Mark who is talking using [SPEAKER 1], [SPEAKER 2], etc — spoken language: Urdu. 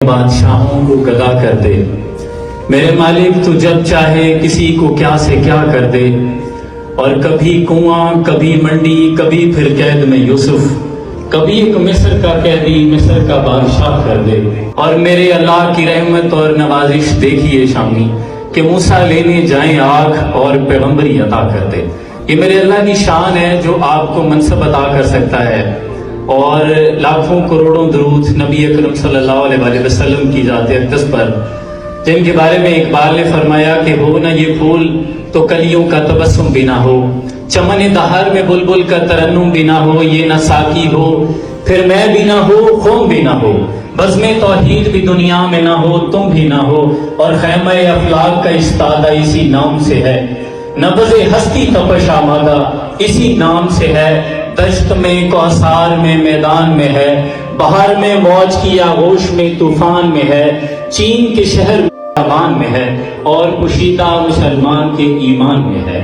[SPEAKER 1] بادشاہوں کو گدا کر دے، میرے مالک تو جب چاہے کسی کو کیا سے کیا کر دے، اور کبھی کنواں، کبھی منڈی، کبھی پھر قید میں یوسف، کبھی ایک مصر کا قیدی مصر کا بادشاہ کر دے۔ اور میرے اللہ کی رحمت اور نوازش دیکھیے شامی کہ موسیٰ لینے جائیں آگ اور پیغمبری عطا کر دے۔ یہ میرے اللہ کی شان ہے جو آپ کو منصب عطا کر سکتا ہے، اور لاکھوں کروڑوں درود نبی اکرم صلی اللہ علیہ وسلم کی ذات اقدس پر، جن کے بارے میں اقبال نے فرمایا کہ ہو نہ یہ پھول تو کلیوں کا تبسم بھی نہ ہو، چمن دہر میں بلبل کا ترنم بھی نہ ہو، یہ نہ ساقی ہو پھر میں بھی نہ ہو، قوم بھی نہ ہو، بزم توحید بھی دنیا میں نہ ہو، تم بھی نہ ہو، اور خیمہ افلاک کا استادہ اسی نام سے ہے، نبض ہستی تپش آمادہ اسی نام سے ہے، دشت میں کوثر میں میدان میں ہے، بہار میں موج کی آغوش میں طوفان میں ہے، چین کے شہر میں میں ہے، اور پوشیدہ مسلمان کے ایمان میں ہے۔